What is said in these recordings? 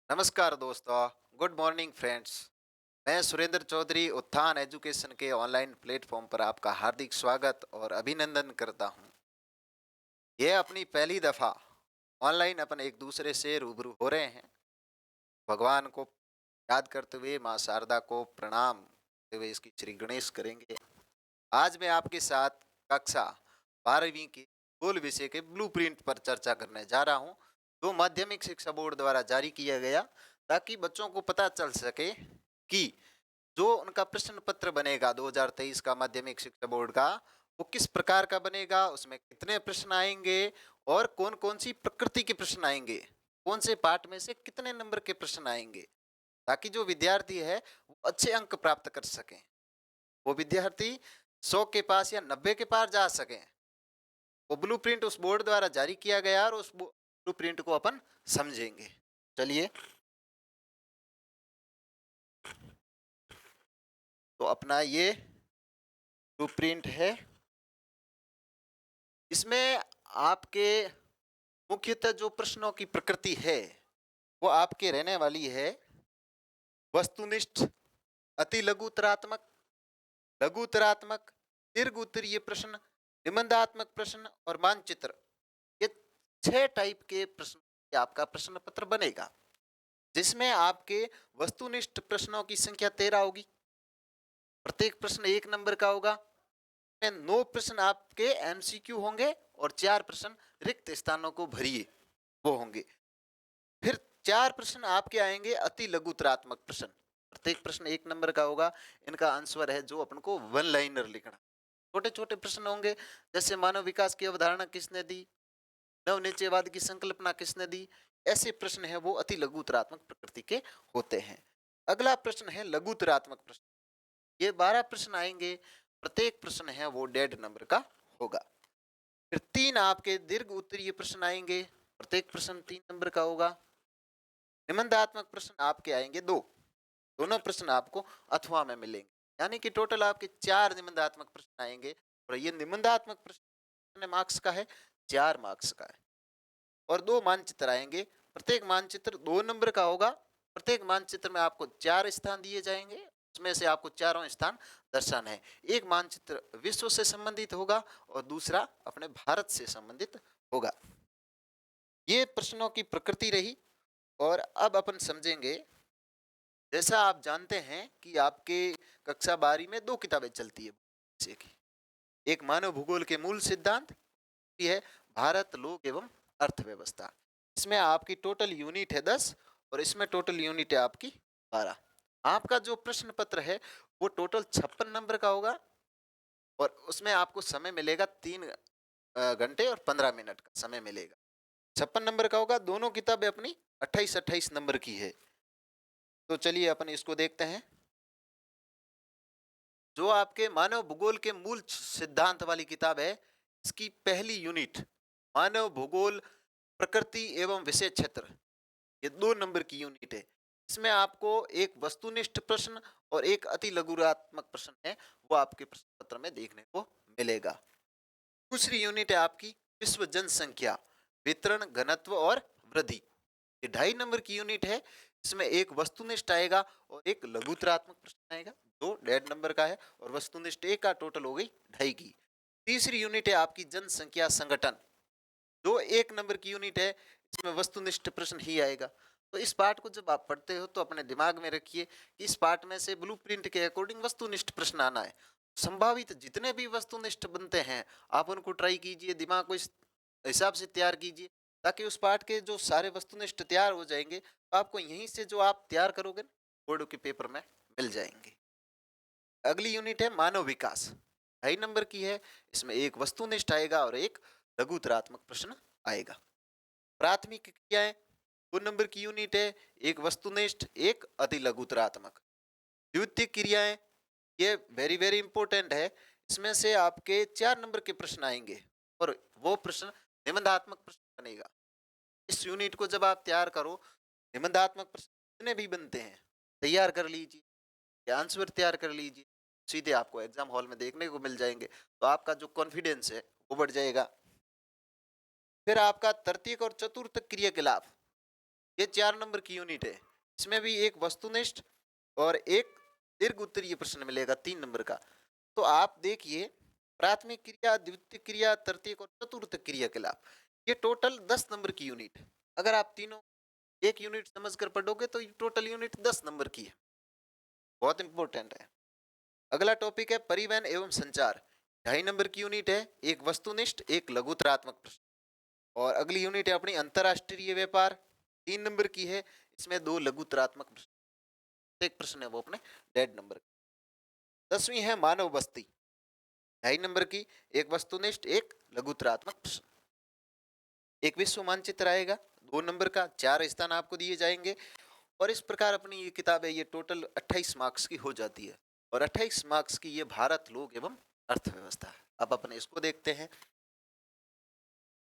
नमस्कार दोस्तों। Good morning friends. मैं सुरेंद्र चौधरी उत्थान एजुकेशन के ऑनलाइन प्लेटफॉर्म पर आपका हार्दिक स्वागत और अभिनंदन करता हूं। यह अपनी पहली दफा ऑनलाइन अपन एक दूसरे से रूबरू हो रहे हैं। भगवान को याद करते हुए, माँ शारदा को प्रणाम करते हुए इसकी श्री गणेश करेंगे। आज मैं आपके साथ कक्षा 12वीं के मूल विषय के ब्लूप्रिंट पर चर्चा करने जा रहा हूं, जो माध्यमिक शिक्षा बोर्ड द्वारा जारी किया गया, ताकि बच्चों को पता चल सके कि जो उनका प्रश्न पत्र बनेगा 2023 का माध्यमिक शिक्षा बोर्ड का, वो किस प्रकार का बनेगा, उसमें कितने प्रश्न आएंगे और कौन कौन सी प्रकृति के प्रश्न आएंगे, कौन से पाठ में से कितने नंबर के प्रश्न आएंगे, ताकि जो विद्यार्थी है वो अच्छे अंक प्राप्त कर सकें। वो विद्यार्थी 100 के पास या 90 के पार जा सकें। वो ब्लूप्रिंट उस बोर्ड द्वारा जारी किया गया और उस ब्लूप्रिंट को अपन समझेंगे। चलिए, तो अपना ये ब्लूप्रिंट है। इसमें आपके मुख्यतः जो प्रश्नों की प्रकृति है, वो आपके रहने वाली है वस्तुनिष्ठ, अति लघुतरात्मक, लघुतरात्मक, दीर्घ उत्तरीय प्रश्न, निबंधात्मक प्रश्न और मानचित्र। ये 6 टाइप के प्रश्न से आपका प्रश्न पत्र बनेगा, जिसमें आपके वस्तुनिष्ठ प्रश्नों की संख्या 13 होगी। प्रत्येक प्रश्न 1 नंबर का होगा। 9 प्रश्न आपके एमसीक्यू होंगे और 4 प्रश्न रिक्त स्थानों को भरिए वो होंगे। फिर 4 प्रश्न आपके आएंगे अति लघुतरात्मक प्रश्न। प्रत्येक प्रश्न 1 नंबर का होगा। इनका आंसर है जो अपन को वन लाइनर लिखना। छोटे छोटे प्रश्न होंगे, जैसे मानव विकास की अवधारणा किसने दी, नवनिश्चयवाद की संकल्पना किसने दी। ऐसे प्रश्न है वो अति लघुतरात्मक प्रकृति के होते हैं। अगला प्रश्न है लघुतरात्मक प्रश्न। ये 12 प्रश्न आएंगे। प्रत्येक प्रश्न है वो 1.5 नंबर का होगा। फिर 3 आपके दीर्घ उत्तरीय प्रश्न आएंगे। प्रत्येक प्रश्न 3 नंबर का होगा। निबंधात्मक प्रश्न आपके आएंगे 2। दोनों प्रश्न आपको अथवा में मिलेंगे, यानी कि टोटल आपके 4 निबंधात्मक प्रश्न आएंगे। और ये निबंधात्मक प्रश्न कितने मार्क्स का है? 4 मार्क्स का है। और 2 मानचित्र आएंगे। प्रत्येक मानचित्र 2 नंबर का होगा। प्रत्येक मानचित्र में आपको 4 स्थान दिए जाएंगे, उसमें से आपको चारों स्थान दर्शाना है। एक मानचित्र विश्व से संबंधित होगा और दूसरा अपने भारत से संबंधित होगा। ये प्रश्नों की प्रकृति रही। और अब अपन समझेंगे, जैसा आप जानते हैं कि आपके कक्षा 12 में 2 किताबें चलती है जैसे कि एक मानव भूगोल के मूल सिद्धांत, ये है भारत लोक एवं अर्थव्यवस्था। इसमें आपकी टोटल यूनिट है 10 और इसमें टोटल यूनिट है आपकी 12। आपका जो प्रश्न पत्र है वो टोटल 56 नंबर का होगा और उसमें आपको समय मिलेगा 3 घंटे और 15 मिनट का समय मिलेगा। 56 नंबर का होगा। दोनों किताबें अपनी 28-28 नंबर की है। तो चलिए अपन इसको देखते हैं। जो आपके मानव भूगोल के मूल सिद्धांत वाली किताब है, इसकी पहली यूनिट मानव भूगोल प्रकृति एवं विषय क्षेत्र, ये 2 नंबर की यूनिट है। इसमें आपको एक वस्तुनिष्ठ प्रश्न और एक अति लघुरात्मक प्रश्न है, वो आपके प्रश्न पत्र में देखने को मिलेगा। दूसरी यूनिट है आपकी विश्व जनसंख्या, वितरण, घनत्व और वृद्धि। ये 2.5 नंबर की यूनिट है। इसमें एक वस्तुनिष्ठ आएगा और एक लघुतरात्मक प्रश्न आएगा, जो 1.5 नंबर का है। और वस्तुनिष्ठ एक का टोटल हो गई 2.5 की। तीसरी यूनिट है आपकी जनसंख्या संगठन, जो 1 नंबर की यूनिट है। इसमें वस्तुनिष्ठ प्रश्न ही आएगा। तो इस पाठ को जब आप पढ़ते हो तो अपने दिमाग में रखिए कि इस पाठ में से ब्लूप्रिंट के अकॉर्डिंग वस्तुनिष्ठ प्रश्न आना है। संभावित जितने भी वस्तुनिष्ठ बनते हैं आप उनको ट्राई कीजिए, दिमाग को इस हिसाब से तैयार कीजिए, ताकि उस पाठ के जो सारे वस्तुनिष्ठ तैयार हो जाएंगे तो आपको यहीं से जो आप तैयार करोगे बोर्ड के पेपर में मिल जाएंगे। अगली यूनिट है मानव विकास, 2.5 नंबर की है। इसमें एक वस्तुनिष्ठ आएगा और एक लघुतरात्मक प्रश्न आएगा। प्राथमिक क्रियाएं 2 नंबर की यूनिट है, एक वस्तुनिष्ठ एक अति लघुतरात्मक। द्वितीय क्रियाएं, ये वेरी वेरी इंपॉर्टेंट है। इसमें से आपके 4 नंबर के प्रश्न आएंगे और वो प्रश्न निबंधात्मक प्रश्न बनेगा। इस यूनिट को जब आप तैयार करो, निबंधात्मक प्रश्न जितने भी बनते हैं तैयार कर लीजिए, आंसर तैयार कर लीजिए, सीधे आपको एग्जाम हॉल में देखने को मिल जाएंगे। तो आपका जो कॉन्फिडेंस है वो बढ़ जाएगा। फिर आपका तृतीयक और चतुर्थ क्रियाकलाप, ये 4 नंबर की यूनिट है। इसमें भी एक वस्तुनिष्ठ और एक दीर्घ उत्तरीय प्रश्न मिलेगा 3 नंबर का। तो आप देखिए, प्राथमिक क्रिया, द्वितीय क्रिया, तृतीयक और चतुर्थ क्रियाकलाप, ये टोटल 10 नंबर की यूनिट है। अगर आप तीनों एक यूनिट समझकर पढ़ोगे तो टोटल यूनिट 10 नंबर की है, बहुत इंपॉर्टेंट है। अगला टॉपिक है परिवहन एवं संचार, 2.5 नंबर की यूनिट है, एक वस्तुनिष्ठ एक लघुतरात्मक प्रश्न। और अगली यूनिट है अपनी अंतरराष्ट्रीय व्यापार, 3 नंबर की है, इसमें 2 लघुतरात्मक प्रश्न, एक प्रश्न है वो अपने 1.5 नंबर। 10वीं है मानव बस्ती, 2.5 नंबर की, एक वस्तुनिष्ठ एक लघुतरात्मक प्रश्न। एक विश्व मानचित्र आएगा 2 नंबर का, 4 स्थान आपको दिए जाएंगे। और इस प्रकार अपनी ये किताब है, ये टोटल 28 मार्क्स की हो जाती है। और 28 मार्क्स की ये भारत, लोक एवं अर्थव्यवस्था है। अब अपने इसको देखते हैं।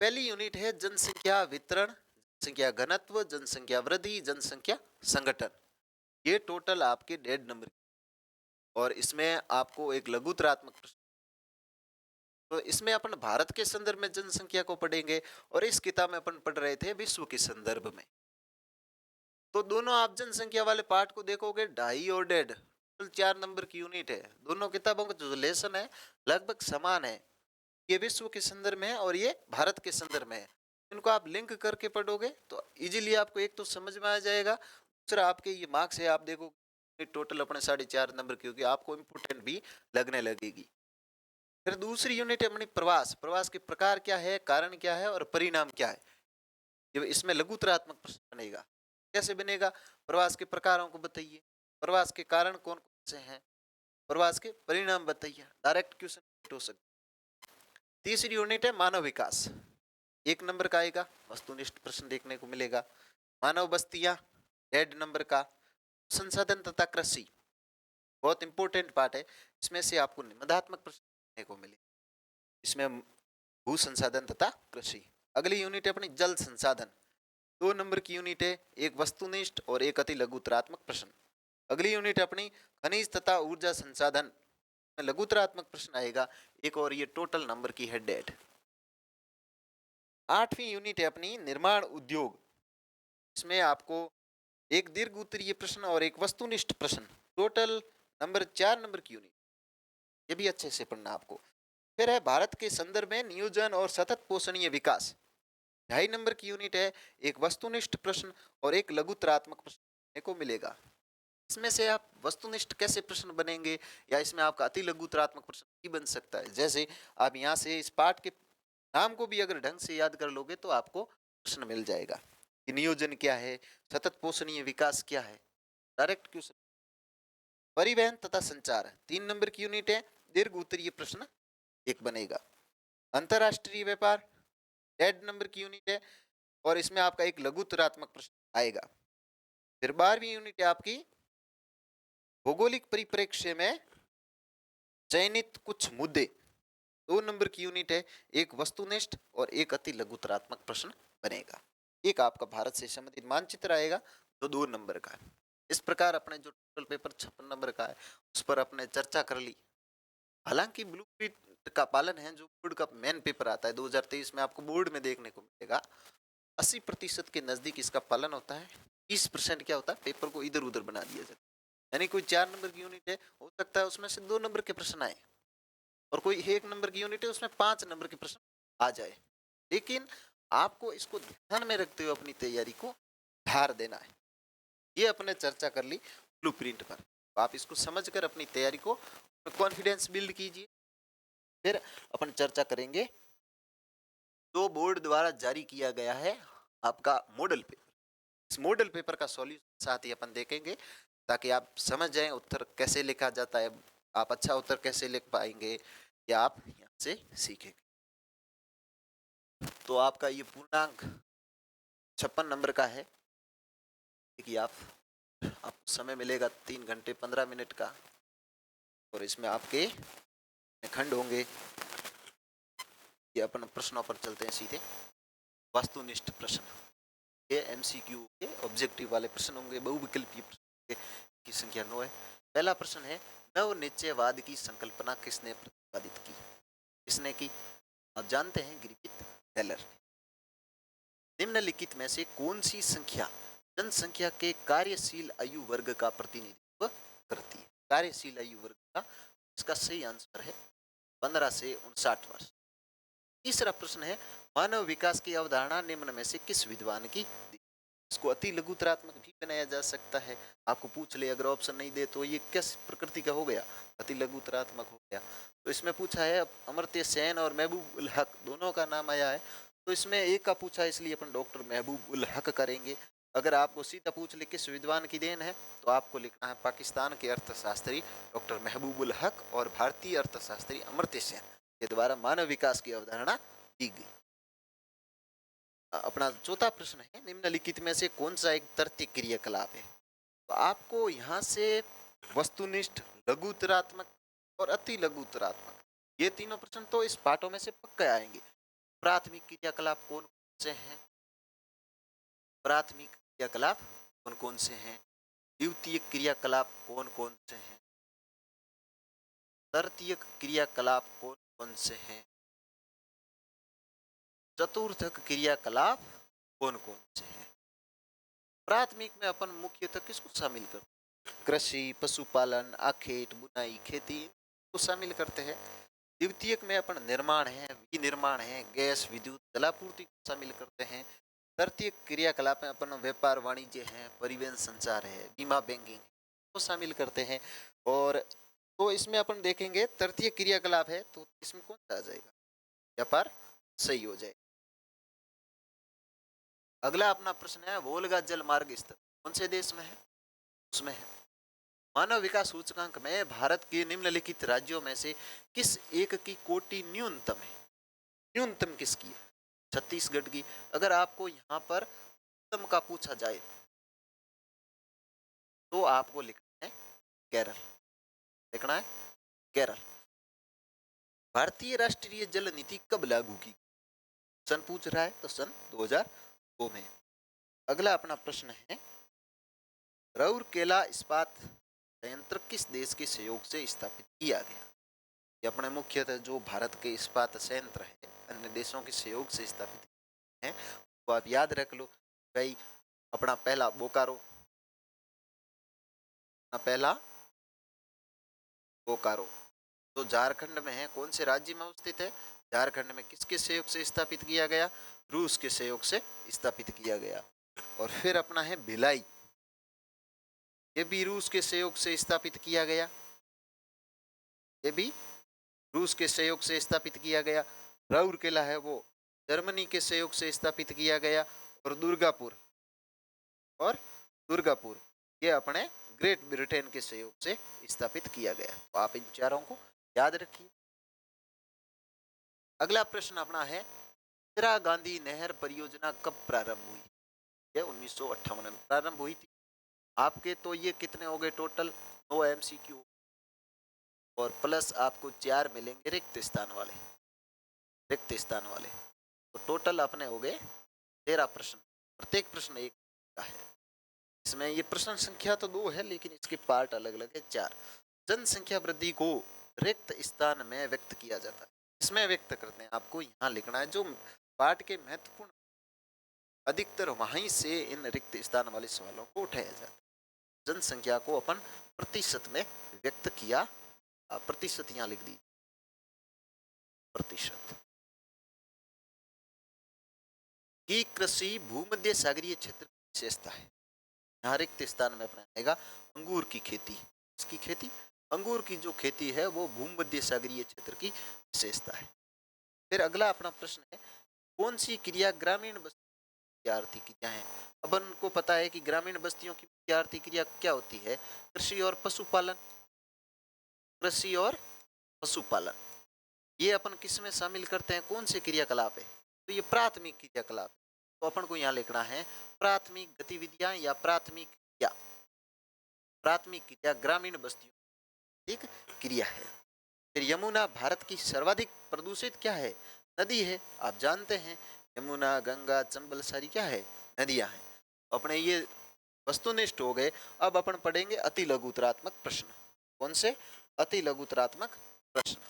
पहली यूनिट है जनसंख्या वितरण, जनसंख्या घनत्व, जनसंख्या वृद्धि, जनसंख्या संगठन। ये टोटल आपके 1.5 नंबर, और इसमें आपको एक लघुतरात्मक प्रश्न। तो इसमें अपन भारत के संदर्भ में जनसंख्या को पढ़ेंगे, और इस किताब में अपन पढ़ रहे थे विश्व के संदर्भ में। तो दोनों आप जनसंख्या वाले पार्ट को देखोगे, 2.5 और 1.5, 4 नंबर की यूनिट है। दोनों किताबों का जो लेसन है लगभग समान है। ये विश्व के संदर्भ में है और ये भारत के संदर्भ में है। इनको आप लिंक करके पढ़ोगे तो इजीली आपको एक तो समझ में आ जाएगा, दूसरा आपके ये मार्क्स है आप देखो टोटल अपने 4.5 नंबर की होगी, आपको इम्पोर्टेंट भी लगने लगेगी। फिर दूसरी यूनिट है अपनी प्रवास, प्रवास के प्रकार क्या है, कारण क्या है और परिणाम क्या है। ये इसमें लघुतरात्मक प्रश्न बनेगा। कैसे बनेगा, प्रवास के प्रकारों को बताइए, प्रवास के कारण कौन कौन से हैं, प्रवास के परिणाम बताइए, डायरेक्ट क्वेश्चन हो सकता। तीसरी यूनिट है मानव विकास, 1 नंबर का आएगा, वस्तुनिष्ठ प्रश्न देखने को मिलेगा। मानव बस्तियां, 1.5 नंबर का। संसाधन तथा कृषि, बहुत इंपॉर्टेंट पार्ट है, इसमें से आपको निबंधात्मक प्रश्न देखने को मिले। इसमें भू संसाधन तथा कृषि। अगली यूनिट है अपनी जल संसाधन, 2 नंबर की यूनिट है, एक वस्तुनिष्ठ और एक अति लघुतरात्मक प्रश्न। अगली यूनिट है अपनी खनिज तथा ऊर्जा संसाधन, में लघुतरात्मक प्रश्न आएगा एक, और ये टोटल नंबर की है 1.5। 8वीं यूनिट है अपनी निर्माण उद्योग, इसमें आपको एक दीर्घ उत्तरीय प्रश्न और एक वस्तुनिष्ठ प्रश्न, टोटल नंबर 4 नंबर की यूनिट, ये भी अच्छे से पढ़ना आपको। फिर है भारत के संदर्भ में नियोजन और सतत पोषणीय विकास, 2.5 नंबर की यूनिट है, एक वस्तुनिष्ठ प्रश्न और एक लघुतरात्मक प्रश्न देखने को मिलेगा। इसमें से आप वस्तुनिष्ठ कैसे प्रश्न बनेंगे, या इसमें आपका अति लघुतरात्मक प्रश्न भी बन सकता है। जैसे आप यहाँ से इस पाठ के नाम को भी अगर ढंग से याद कर लोगे तो आपको प्रश्न मिल जाएगा कि नियोजन क्या है, सतत पोषणीय विकास क्या है, डायरेक्ट क्वेश्चन। परिवहन तथा संचार, 3 नंबर की यूनिट है, दीर्घ उत्तरीय प्रश्न एक बनेगा। अंतरराष्ट्रीय व्यापार, 1.5 नंबर की यूनिट है, और इसमें आपका एक लघुतरात्मक प्रश्न आएगा। फिर 12वीं यूनिट है आपकी भौगोलिक परिप्रेक्ष्य में चयनित कुछ मुद्दे, 2 नंबर की यूनिट है, एक वस्तुनिष्ठ और एक अति लघुतरात्मक प्रश्न बनेगा। एक आपका भारत से संबंधित मानचित्र आएगा जो 2 नंबर का है। इस प्रकार अपने जो टोटल पेपर 56 नंबर का है उस पर अपने चर्चा कर ली। हालांकि ब्लूप्रिंट का पालन है, जो बोर्ड का मेन पेपर आता है 2023 में आपको बोर्ड में देखने को मिलेगा, 80% के नजदीक इसका पालन होता है। 20% क्या होता है, पेपर को इधर उधर बना दिया जाता है। यानी कोई 4 नंबर की यूनिट है, हो सकता है उसमें से 2 नंबर के प्रश्न आए, और कोई 1 नंबर की यूनिट है उसमें 5 नंबर के प्रश्न आ जाए। लेकिन आपको इसको ध्यान में रखते हुए अपनी तैयारी को धार देना है। ये अपने चर्चा कर ली ब्लूप्रिंट पर, तो आप इसको समझकर अपनी तैयारी को कॉन्फिडेंस बिल्ड कीजिए। फिर अपन चर्चा करेंगे जो बोर्ड द्वारा जारी किया गया है आपका मॉडल पेपर। इस मॉडल पेपर का सॉल्यूशन साथ ही अपन देखेंगे, ताकि आप समझ जाएं उत्तर कैसे लिखा जाता है, आप अच्छा उत्तर कैसे लिख पाएंगे, या आप यहाँ से सीखेंगे। तो आपका ये पूर्णांक 56 नंबर का है कि आपको समय मिलेगा 3 घंटे 15 मिनट का, और इसमें आपके खंड होंगे। ये अपन प्रश्नों पर चलते हैं सीधे। वस्तुनिष्ठ प्रश्न, ये एमसीक्यू के ऑब्जेक्टिव वाले प्रश्न होंगे, बहुविकल्पीय प्रश्न की संख्या 9 है। पहला प्रश्न है, नव निश्चयवाद की संकल्पना किसने प्रतिपादित की? किसने की? आप जानते हैं, ग्रिफिथ टेलर। निम्नलिखित में से कौन सी संख्या जनसंख्या के कार्यशील आयु वर्ग का प्रतिनिधित्व करती है। कार्यशील आयु वर्ग का, इसका सही आंसर है 15 से 59 वर्ष। तीसरा प्रश्न है, मानव विकास की अवधारणा निम्न में से किस विद्वान की दी? इसको अति लघुतरात्मक भी बनाया जा सकता है। आपको पूछ ले, अगर ऑप्शन नहीं दे तो ये किस प्रकृति का हो गया? अति लघुतरात्मक हो गया। तो इसमें पूछा है, अमर्त्य सेन और महबूब उल हक दोनों का नाम आया है, तो इसमें एक का पूछा है, इसलिए अपन डॉक्टर महबूब उल हक करेंगे। अगर आपको सीधा पूछ ले किस विद्वान की देन है, तो आपको लिखना है पाकिस्तान के अर्थशास्त्री डॉक्टर महबूब उल हक और भारतीय अर्थशास्त्री अमर्त्य सेन के द्वारा मानव विकास की अवधारणा दी गई। अपना चौथा प्रश्न है, निम्नलिखित में से कौन सा एक तर्क क्रियाकलाप है? तो आपको यहाँ से वस्तुनिष्ठ, लघुतरात्मक और अति लघुतरात्मक, ये तीनों प्रश्न तो इस पाठों में से पक्के आएंगे। प्राथमिक क्रियाकलाप कौन से हैं? प्राथमिक क्रियाकलाप कौन कौन से हैं? द्वितीय क्रियाकलाप कौन कौन से हैं? तृतीय क्रियाकलाप कौन कौन से हैं? चतुर्थक क्रियाकलाप कौन कौन से हैं? प्राथमिक में अपन मुख्यतः किसको शामिल करते हैं? कृषि, पशुपालन, आखेट, बुनाई, खेती को शामिल करते हैं। द्वितीयक में अपन निर्माण है, विनिर्माण है, गैस, विद्युत, जलापूर्ति को शामिल करते हैं। तृतीय क्रियाकलाप में अपन व्यापार, वाणिज्य है, परिवहन, संचार है, बीमा, बैंकिंग को शामिल करते हैं। और तो इसमें अपन देखेंगे तृतीय क्रियाकलाप है, तो इसमें कौन सा आ जाएगा? व्यापार सही हो जाए। अगला अपना प्रश्न है, वोल्गा जल मार्ग स्थित कौन से देश में है? उसमें है। मानव विकास सूचकांक में भारत के निम्नलिखित राज्यों में से किस एक की कोटि न्यूनतम है? न्यूनतम किसकी है? छत्तीसगढ़ की। अगर आपको यहाँ पर न्यूनतम का पूछा जाए तो आपको लिखना है केरल, लिखना है केरल। भारतीय राष्ट्रीय जल नीति कब लागू की? सन पूछ रहा है, तो सन 2002 में। अगला अपना प्रश्न है, राउरकेला इस्पात संयंत्र किस देश के सहयोग से स्थापित किया गया? ये अपने मुख्यतः जो भारत के इस्पात संयंत्र है, अन्य देशों के सहयोग से स्थापित है, तो आप याद रख लो भाई। अपना पहला बोकारो, पहला बोकारो तो झारखंड में है। कौन से राज्य में स्थित है? झारखंड में। किसके सहयोग से स्थापित किया गया? रूस के सहयोग से स्थापित किया गया। और फिर अपना है भिलाई, ये भी रूस के सहयोग से स्थापित किया गया, ये भी रूस के सहयोग से स्थापित किया गया। राउरकेला है वो जर्मनी के सहयोग से स्थापित किया गया। और दुर्गापुर ये अपने ग्रेट ब्रिटेन के सहयोग से स्थापित किया गया। तो आप इन चारों को याद रखिए। अगला प्रश्न अपना है, इंदिरा गांधी नहर परियोजना कब प्रारंभ हुई? यह 1958 में प्रारंभ हुई थी। आपके तो ये कितने हो गए टोटल? 9 MCQ और प्लस आपको 4 मिलेंगे रिक्त स्थान वाले, तो टोटल अपने हो गए 13 प्रश्न। प्रत्येक प्रश्न एक का है। इसमें ये प्रश्न संख्या तो 2 है, लेकिन इसके पार्ट अलग अलग है 4। जनसंख्या वृद्धि को रिक्त स्थान में व्यक्त किया जाता है। इसमें व्यक्त करते हैं, आपको यहाँ लिखना है। जो पार्ट के महत्वपूर्ण अधिकतर वहीं से इन रिक्त स्थान वाले सवालों को उठाया जाता है। जनसंख्या को अपन प्रतिशत में व्यक्त किया, प्रतिशत यहाँ लिख दी, प्रतिशत। की कृषि भूमध्य सागरीय क्षेत्र की विशेषता है। यहाँ रिक्त स्थान में अपना आएगा अंगूर की खेती। इसकी खेती, अंगूर की जो खेती है वो भूमध्य सागरीय क्षेत्र की विशेषता है। फिर अगला अपना प्रश्न है, कौन सी क्रिया ग्रामीण बस्ती आर्थिक क्रिया है? अपन को पता है कि ग्रामीण बस्तियों की आर्थिक क्रिया क्या होती है? कृषि और पशुपालन। कृषि और पशुपालन ये अपन किस में शामिल करते हैं? कौन से क्रियाकलाप है? तो ये प्राथमिक क्रियाकलाप। तो अपन को यहाँ लिखना है प्राथमिक गतिविधियां या प्राथमिक क्रिया। प्राथमिक क्रिया ग्रामीण बस्तियों एक क्रिया है। फिर यमुना भारत की सर्वाधिक प्रदूषित क्या है? नदी है। आप जानते हैं यमुना, गंगा, चंबल सारी क्या है? नदियां हैं। अपने ये वस्तुनिष्ठ हो गए। अब अपन पढ़ेंगे अति लघुतरात्मक प्रश्न। कौन से? अति लघुतरात्मक प्रश्न।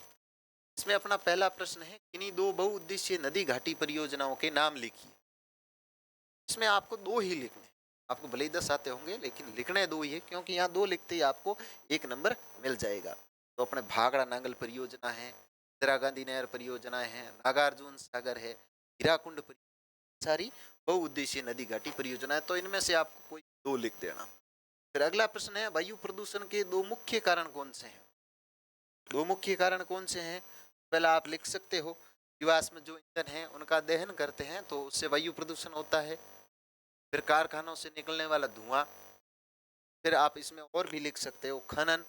इसमें अपना पहला प्रश्न है, किन्हीं 2 बहुउद्देशीय नदी घाटी परियोजनाओं के नाम लिखिए। इसमें आपको 2 ही लिखने हैं। आपको भले ही 10 आते होंगे लेकिन लिखने दो ही है, क्योंकि यहाँ 2 लिखते ही आपको 1 नंबर मिल जाएगा। तो अपने भाखड़ा नांगल परियोजना है, इंदिरा गांधी नहर परियोजनाएं हैं, नागार्जुन सागर है, हीराकुंड परियोजना, सारी बहुउद्देशीय नदी घाटी परियोजना है। तो इनमें से आपको कोई 2 लिख देना। फिर अगला प्रश्न है, वायु प्रदूषण के 2 मुख्य कारण कौन से हैं? 2 मुख्य कारण कौन से हैं? पहला आप लिख सकते हो, जीवाश्म जो ईंधन है उनका दहन करते हैं तो उससे वायु प्रदूषण होता है। फिर कारखानों से निकलने वाला धुआं। फिर आप इसमें और भी लिख सकते हो, खनन।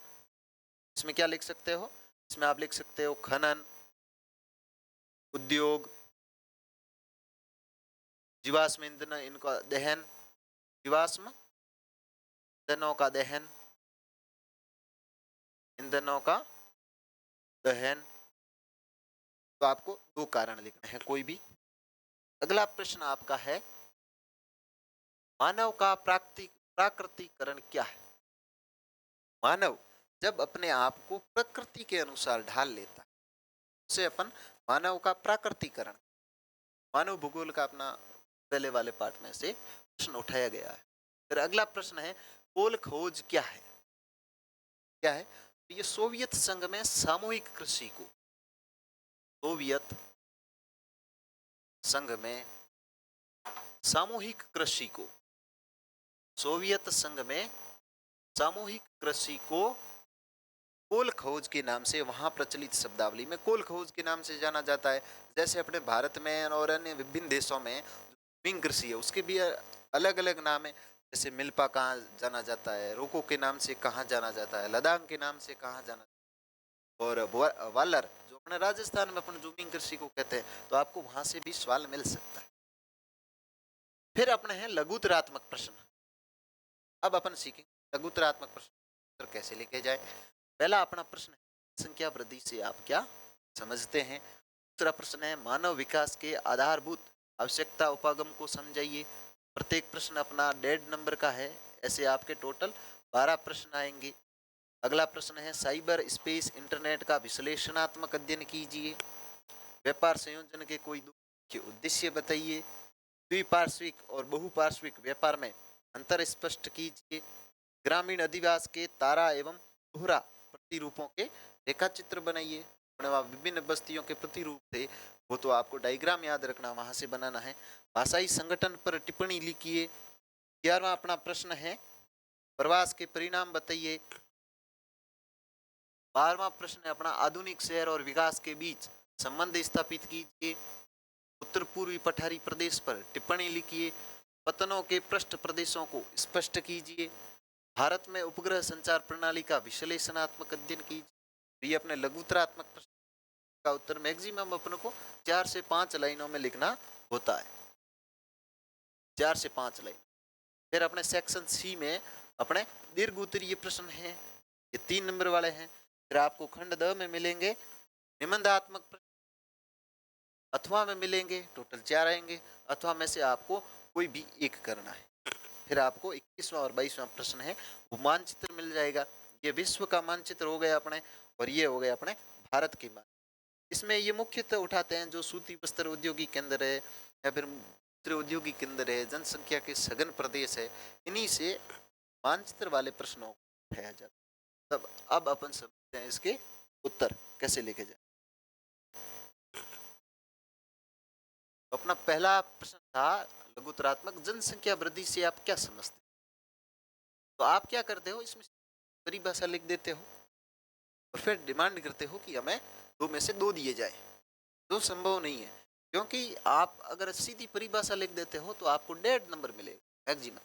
इसमें क्या लिख सकते हो? इसमें आप लिख सकते हो खनन, उद्योग, जीवाश्म ईंधन इनका दहन, जीवाश्म ईंधनों का दहन, ईंधनों का दहन। तो आपको 2 कारण लिखने हैं कोई भी। अगला प्रश्न आपका है, मानव का प्राकृतिकरण क्या है? मानव जब अपने आप को प्रकृति के अनुसार ढाल लेता है उसे अपन मानव का प्राकृतिकरण। मानव भूगोल का अपना पहले वाले पार्ट में से प्रश्न उठाया गया है। फिर अगला प्रश्न है, कोल खोज क्या है? क्या है? तो ये सोवियत संघ में सामूहिक कृषि को, सोवियत संघ में सामूहिक कृषि को, सोवियत संघ में सामूहिक कृषि को कोल खोज के नाम से, वहां प्रचलित शब्दावली में कोल खोज के नाम से जाना जाता है। जैसे अपने भारत में और अन्य विभिन्न देशों में जमीन कृषि है उसके भी अलग अलग नाम है। जैसे मिल्पा कहाँ जाना जाता है, रोको के नाम से कहाँ जाना जाता है, लद्दाख के नाम से कहाँ जाना, और वालर जो अपने राजस्थान में अपन जमीन कृषि को कहते हैं, तो आपको वहां से भी सवाल मिल सकता है। फिर अपने हैं लघुतरात्मक प्रश्न। अब अपन सीखेंगे लघुतरात्मक प्रश्न कैसे लिखे जाए। पहला अपना प्रश्न है, संख्या वृद्धि से आप क्या समझते हैं? दूसरा प्रश्न है, मानव विकास के आधारभूत आवश्यकता उपागम को समझाइए। प्रत्येक प्रश्न अपना 1.5 नंबर का है, ऐसे आपके टोटल 12 प्रश्न आएंगे। अगला प्रश्न है, साइबर स्पेस इंटरनेट का विश्लेषणात्मक अध्ययन कीजिए। व्यापार संयोजन के कोई 2 मुख्य उद्देश्य बताइए। द्विपार्श्विक और बहुपार्श्विक व्यापार में अंतर स्पष्ट कीजिए। ग्रामीण अधिवास के तारा एवं दोहरा प्रतिरूपों के रेखाचित्र बनाइए। विभिन्न बस्तियों के प्रतिरूप थे वो तो आपको डायग्राम याद रखना, वहां से बनाना है। भाषाई संगठन पर टिप्पणी लिखिए। 11वां अपना प्रश्न है, प्रवास के परिणाम बताइए। 12वां प्रश्न है अपना, आधुनिक शहर और विकास के बीच संबंध स्थापित कीजिए। उत्तर पूर्वी पठारी प्रदेश पर टिप्पणी लिखिए। पतनों के पृष्ठ प्रदेशों को स्पष्ट कीजिए। भारत में उपग्रह संचार प्रणाली का विश्लेषणात्मक अध्ययन कीजिए। ये अपने लघुतरात्मक प्रश्न का उत्तर मैक्सिमम अपन को 4 से 5 लाइनों में लिखना होता है, 4 से 5 लाइन। फिर अपने सेक्शन सी में अपने दीर्घ उत्तरीय प्रश्न हैं, ये 3 नंबर वाले हैं। फिर आपको खंड द में मिलेंगे निबंधात्मक प्रश्न, अथवा में मिलेंगे, टोटल 4 आएंगे। अथवा में से आपको कोई भी एक करना है। फिर आपको 21वां और 22वां प्रश्न है वो मानचित्र मिल जाएगा। ये विश्व का मानचित्र हो गया अपने, और ये हो गया अपने भारत की मान। इसमें ये मुख्यतः उठाते हैं जो सूती वस्त्र उद्योगी केंद्र है या फिर दूसरे उद्योगी केंद्र है, जनसंख्या के सघन प्रदेश है, इन्हीं से मानचित्र वाले प्रश्नों को उठाया जाता है। तब अब अपन समझते हैं इसके उत्तर कैसे लिखे जाए। तो अपना पहला प्रश्न था लघुतरात्मक, जनसंख्या वृद्धि से आप क्या समझते हैं? तो आप क्या करते हो, इसमें परिभाषा लिख देते हो और फिर डिमांड करते हो कि हमें 2 में से 2 दिए जाए, जो संभव नहीं है। क्योंकि आप अगर सीधी परिभाषा लिख देते हो तो आपको 1.5 नंबर मिलेगा मैक्सिमम।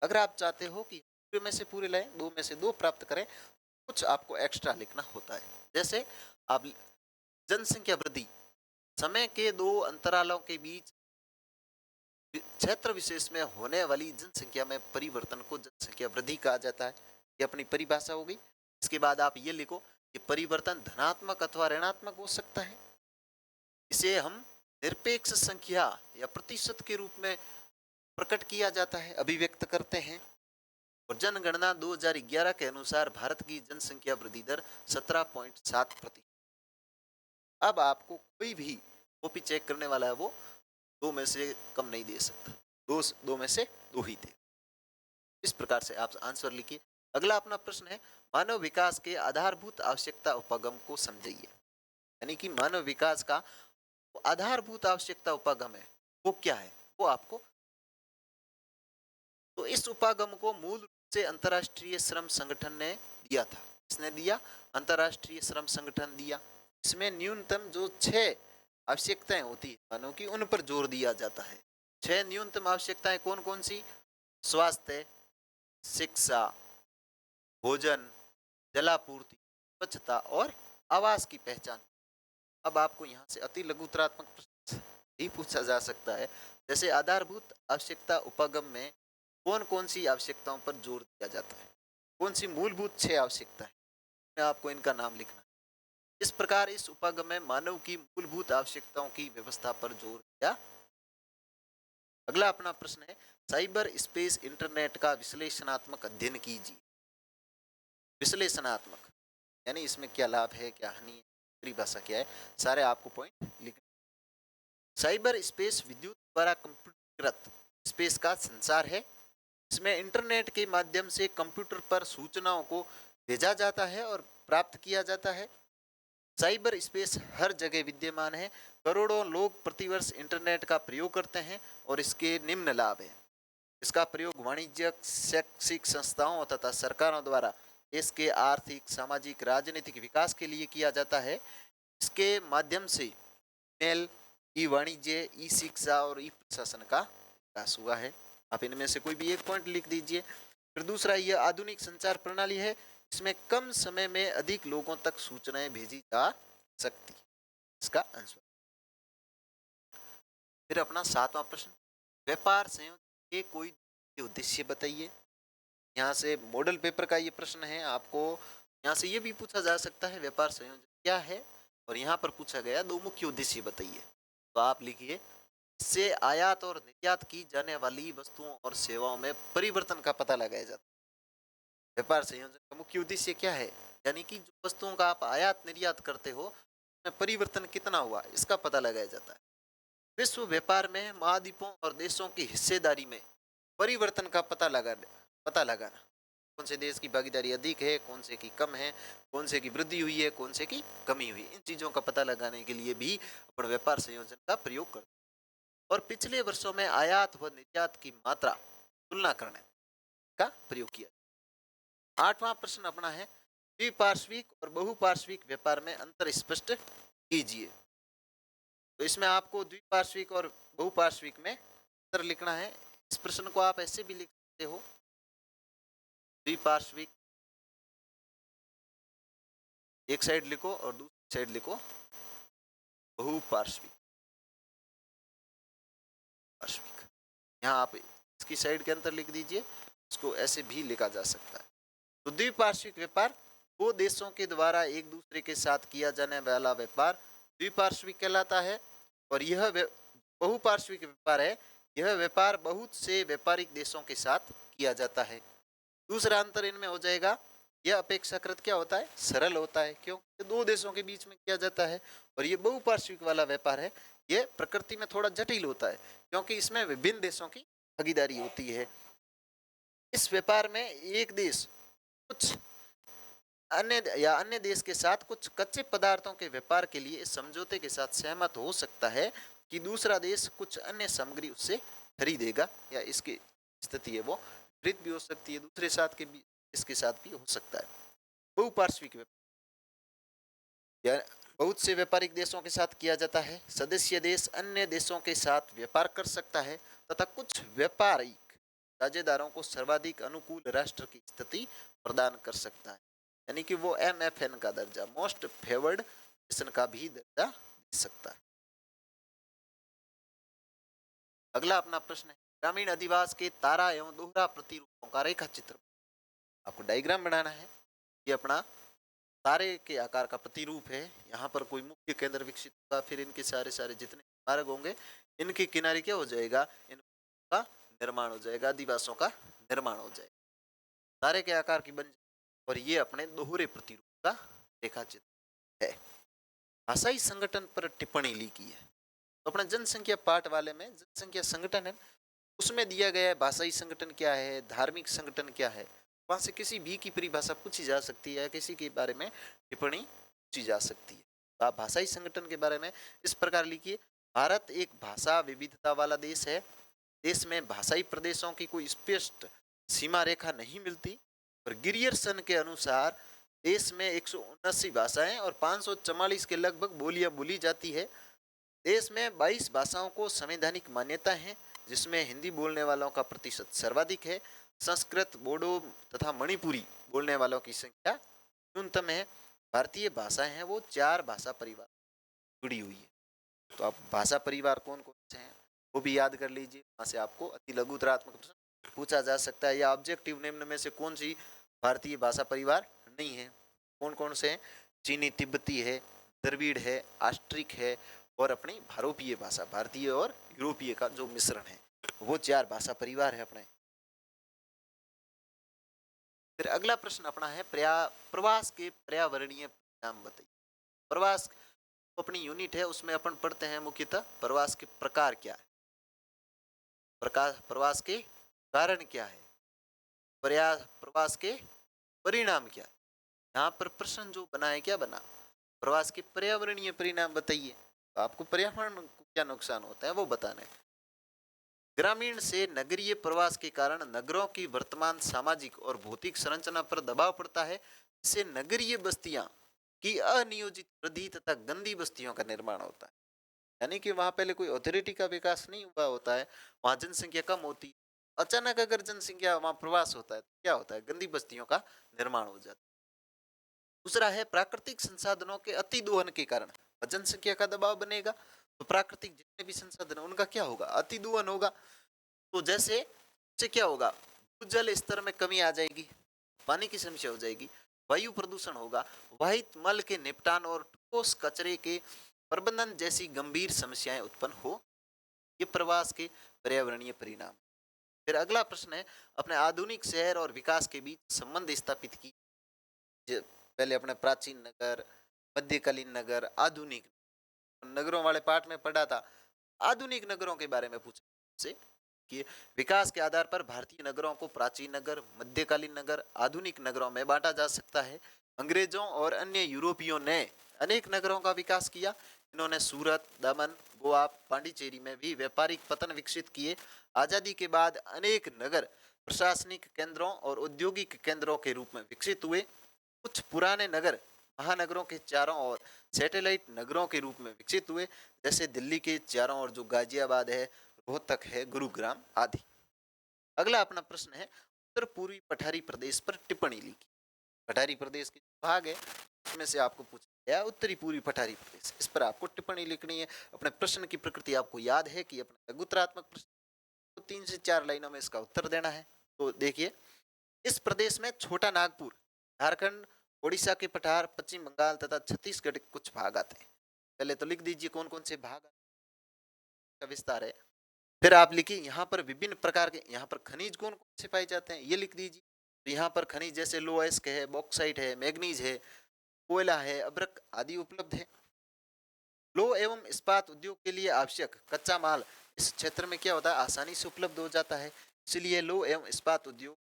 अगर आप चाहते हो कि पूरे में से पूरे लाएं, 2 में से 2 प्राप्त करें, कुछ आपको एक्स्ट्रा लिखना होता है। जैसे आप जनसंख्या वृद्धि, समय के 2 अंतरालों के बीच क्षेत्र विशेष में होने वाली जनसंख्या में परिवर्तन को जनसंख्या वृद्धि कहा जाता है। ये अपनी परिभाषा हो गई। इसके बाद आप ये लिखो कि परिवर्तन धनात्मक अथवा ऋणात्मक हो सकता है। इसे हम निरपेक्ष संख्या या प्रतिशत के रूप में प्रकट किया जाता है, अभिव्यक्त करते हैं। और जनगणना 2011 के अनुसार भारत की जनसंख्या वृद्धि दर 17.7%। अब आपको कोई भी कॉपी चेक करने वाला है वो 2 में से कम नहीं दे सकता, 2 में से 2 ही दे। इस प्रकार से आप आंसर लिखिए। अगला अपना प्रश्न है, मानव विकास के आधारभूत आवश्यकता उपागम को समझिए। यानी कि मानव विकास का आधारभूत आवश्यकता उपागम है वो क्या है, वो आपको, तो इस उपागम को मूल रूप से अंतर्राष्ट्रीय श्रम संगठन ने दिया था। किसने दिया? अंतर्राष्ट्रीय श्रम संगठन दिया। इसमें न्यूनतम जो 6 आवश्यकताएं होती है मानव की, उन पर जोर दिया जाता है। 6 न्यूनतम आवश्यकताएं कौन कौन सी? स्वास्थ्य, शिक्षा, भोजन, जलापूर्ति, स्वच्छता और आवास की पहचान। अब आपको यहाँ से अति लघुतरात्मक प्रश्न भी पूछा जा सकता है, जैसे आधारभूत आवश्यकता उपागम में कौन कौन सी आवश्यकताओं पर जोर दिया जाता है, कौन सी मूलभूत 6 आवश्यकता है, आपको इनका नाम लिखना है। इस प्रकार इस उपागम में मानव की मूलभूत आवश्यकताओं की व्यवस्था पर जोर दिया। अगला अपना प्रश्न है, साइबर स्पेस इंटरनेट का विश्लेषणात्मक अध्ययन कीजिए। विश्लेषणात्मक यानी इसमें क्या लाभ है, क्या हानि है, परिभाषा क्या है, सारे आपको पॉइंट लिखने। साइबर स्पेस विद्युत द्वारा कंप्यूटरकृत स्पेस का संसार है। इसमें इंटरनेट के माध्यम से कंप्यूटर पर सूचनाओं को भेजा जाता है और प्राप्त किया जाता है। साइबर स्पेस हर जगह विद्यमान है। करोड़ों लोग प्रतिवर्ष इंटरनेट का प्रयोग करते हैं और इसके निम्न लाभ हैं। इसका प्रयोग वाणिज्यिक, शैक्षिक संस्थाओं तथा सरकारों द्वारा देश के आर्थिक, सामाजिक, राजनीतिक विकास के लिए किया जाता है। इसके माध्यम से मेल, ई वाणिज्य, ई शिक्षा और ई प्रशासन का विकास हुआ है। आप इनमें से कोई भी एक पॉइंट लिख दीजिए। फिर दूसरा, यह आधुनिक संचार प्रणाली है। इसमें कम समय में अधिक लोगों तक सूचनाएं भेजी जा सकती। इसका आंसर। फिर अपना 7वां प्रश्न, व्यापार संयोजन के कोई उद्देश्य बताइए। यहाँ से मॉडल पेपर का ये प्रश्न है। आपको यहाँ से ये भी पूछा जा सकता है व्यापार संयोजन क्या है, और यहाँ पर पूछा गया 2 मुख्य उद्देश्य बताइए। तो आप लिखिए, इससे आयात और निर्यात की जाने वाली वस्तुओं और सेवाओं में परिवर्तन का पता लगाया जाता है। व्यापार संयोजन का मुख्य उद्देश्य क्या है? यानी कि जो वस्तुओं का आप आयात निर्यात करते हो उसमें परिवर्तन कितना हुआ, इसका पता लगाया जाता है। विश्व व्यापार में महाद्वीपों और देशों की हिस्सेदारी में परिवर्तन का पता लगाना, कौन से देश की भागीदारी अधिक है, कौन से की कम है, कौन से की वृद्धि हुई है, कौन से की कमी हुई, इन चीजों का पता लगाने के लिए भी अपन व्यापार संयोजन का प्रयोग करते हैं। और पिछले वर्षों में आयात व निर्यात की मात्रा तुलना करने का प्रयोग किया। 8वां प्रश्न अपना है, द्विपार्श्विक और बहुपार्श्विक व्यापार में अंतर स्पष्ट कीजिए। तो इसमें आपको द्विपार्श्विक और बहुपार्श्विक में अंतर लिखना है। इस प्रश्न को आप ऐसे भी लिख सकते हो, द्विपार्श्विक एक साइड लिखो और दूसरी साइड लिखो बहुपार्श्विक। पार्श्विक यहाँ आप इसकी साइड के अंतर लिख दीजिए, इसको ऐसे भी लिखा जा सकता है। तो द्विपार्श्विक व्यापार दो देशों के द्वारा एक दूसरे के साथ किया जाने वाला व्यापार द्विपार्श्विक कहलाता है। और यह बहुपार्श्विक व्यापार है, यह व्यापार बहुत से व्यापारिक देशों के साथ किया जाता है। दूसरा अंतर इनमें हो जाएगा, यह अपेक्षाकृत क्या होता है, सरल होता है। क्यों? ये दो देशों के बीच में किया जाता है। और ये बहुपार्श्विक वाला व्यापार है, ये प्रकृति में थोड़ा जटिल होता है, क्योंकि इसमें विभिन्न देशों की भागीदारी होती है। इस व्यापार में एक देश कुछ अन्य देश के साथ कुछ कच्चे पदार्थों के व्यापार के लिए इस समझौते के साथ सहमत हो सकता है कि दूसरा देश कुछ अन्य सामग्री उससे खरीदेगा, या इसकी स्थिति है वो विपरीत भी हो सकती है, दूसरे साथ के भी इसके साथ भी हो सकता है। बहुपार्श्विक व्यापार या बहुत से व्यापारिक देशों के साथ किया जाता है। सदस्य देश अन्य देशों के साथ व्यापार कर सकता है तथा कुछ व्यापारिक साझेदारों को सर्वाधिक अनुकूल राष्ट्र की स्थिति प्रदान कर सकता है, यानी कि वो MFN का दर्जा, मोस्ट फेवर्ड नेशन का भी दर्जा दे सकता है। अगला अपना प्रश्न है, ग्रामीण अधिवास के तारा एवं दोहरा प्रतिरूपों का रेखा चित्र। आपको डायग्राम बनाना है। ये अपना तारे के आकार का प्रतिरूप है। यहाँ पर कोई मुख्य केंद्र विकसित होगा, फिर इनके सारे जितने मार्ग होंगे इनके किनारे क्या हो जाएगा, इनका निर्माण हो जाएगा, अधिवासों का निर्माण हो जाएगा, तारे के आकार की बन। और ये अपने दोहरे प्रतिरूप का रेखा चित्र है। भाषाई संगठन पर टिप्पणी लिखी है। तो अपना जनसंख्या पाठ वाले में जनसंख्या संगठन है, उसमें दिया गया है भाषाई संगठन क्या है, धार्मिक संगठन क्या है, वहां से किसी भी की परिभाषा पूछी जा सकती है, किसी के बारे में टिप्पणी पूछी जा सकती है। तो आप भाषाई संगठन के बारे में इस प्रकार लिखिए, भारत एक भाषा विविधता वाला देश है। देश में भाषाई प्रदेशों की कोई स्पष्ट सीमा रेखा नहीं मिलती, और गिरियर्सन के अनुसार देश में 179 भाषाएं और 544 के लगभग बोलियां बोली जाती है। देश में 22 भाषाओं को संवैधानिक मान्यता है, जिसमें हिंदी बोलने वालों का प्रतिशत सर्वाधिक है। संस्कृत, बोडो तथा मणिपुरी बोलने वालों की संख्या न्यूनतम है। भारतीय भाषाएं हैं वो 4 भाषा परिवार जुड़ी हुई है। तो आप भाषा परिवार कौन कौन से हैं वो भी याद कर लीजिए, वहाँ से आपको अति लघुतरात्मक प्रश्न पूछा जा सकता है। या ऑब्जेक्टिव निम्न में से कौन सी भारतीय भाषा परिवार नहीं है, कौन कौन से हैं? चीनी तिब्बती है, द्रविड़ है, ऑस्ट्रिक है, और अपनी भारोपीय भाषा, भारतीय और यूरोपीय का जो मिश्रण है, वो 4 भाषा परिवार है अपने। फिर अगला प्रश्न अपना है प्रवास के पर्यावरणीय परिणाम बताइए। प्रवास अपनी यूनिट है, उसमें अपन पढ़ते हैं मुख्यतः प्रवास के प्रकार क्या है, प्रवास के कारण क्या है, प्रवास के परिणाम क्या है। यहाँ पर प्रश्न जो बना है क्या बना, प्रवास के पर्यावरणीय परिणाम बताइए। तो आपको पर्यावरण को क्या नुकसान होता है वो बताना है। ग्रामीण से नगरीय प्रवास के कारण नगरों की वर्तमान सामाजिक और भौतिक संरचना पर दबाव पड़ता है, जिससे नगरीय बस्तियां की अनियोजित वृद्धि तथा गंदी बस्तियों का निर्माण होता है। यानी कि वहां पहले कोई अथॉरिटी का विकास नहीं हुआ होता है, वहां जनसंख्या कम होती है, अचानक अगर जनसंख्या वहां प्रवास होता है तो क्या होता है, गंदी बस्तियों का निर्माण हो जाता है। दूसरा है प्राकृतिक संसाधनों के अति दोहन के कारण जनसंख्या का दबाव बनेगा, तो प्राकृतिक जितने भी संसाधन उनका क्या होगा, अति दोहन होगा। तो जैसे से क्या होगा, भूजल स्तर में कमी आ जाएगी, पानी की समस्या हो जाएगी, वायु प्रदूषण होगा, वाहित मल के निपटान और ठोस कचरे के प्रबंधन जैसी गंभीर समस्याएं उत्पन्न हो। ये प्रवास के पर्यावरणीय परिणाम। फिर अगला प्रश्न है, अपने आधुनिक शहर और विकास के बीच संबंध स्थापित की। पहले अपने प्राचीन नगर, मध्यकालीन नगर, आधुनिक नगरों वाले पाठ में पढ़ा था। आधुनिक नगरों के बारे में पूछा से कि विकास के आधार पर भारतीय नगरों को प्राचीन नगर, मध्यकालीन नगर, आधुनिक नगरों में बांटा जा सकता है। अंग्रेजों और अन्य यूरोपियों ने अनेक नगरों का विकास किया। इन्होंने सूरत, दमन, गोवा, पांडिचेरी में भी व्यापारिक पतन विकसित किए। आजादी के बाद अनेक नगर प्रशासनिक केंद्रों और औद्योगिक केंद्रों के रूप में विकसित हुए। कुछ पुराने नगर महानगरों के चारों ओर सैटेलाइट नगरों के रूप में विकसित हुए, जैसे दिल्ली के चारों ओर जो गाजियाबाद है, रोहतक है, गुरुग्राम आदि। अगला अपना प्रश्न है, उत्तर पूर्वी पठारी प्रदेश पर टिप्पणी लिखी। पठारी प्रदेश के भाग है उसमें से आपको पूछा गया उत्तरी पूर्वी पठारी प्रदेश, इस पर आपको टिप्पणी लिखनी है। अपने प्रश्न की प्रकृति आपको याद है कि अपने लघुतरात्मक प्रश्न तो 3 से 4 लाइनों में इसका उत्तर देना है। तो देखिए, इस प्रदेश में छोटा नागपुर, झारखंड, उड़ीसा के पठार, पश्चिम बंगाल तथा छत्तीसगढ़ के कुछ भाग आते हैं। पहले तो लिख दीजिए कौन कौन से भाग का विस्तार है। फिर आप लिखिए यहाँ पर विभिन्न प्रकार के, यहाँ पर खनिज कौन कौन से पाए जाते हैं ये लिख दीजिए। तो यहाँ पर खनिज जैसे लोएस्क है, बॉक्साइट है, मैग्नीज है, कोयला है, अभ्रक आदि उपलब्ध है। लौह एवं इस्पात उद्योग के लिए आवश्यक कच्चा माल इस क्षेत्र में क्या होता है, आसानी से उपलब्ध हो जाता है। इसलिए लौह एवं इस्पात उद्योग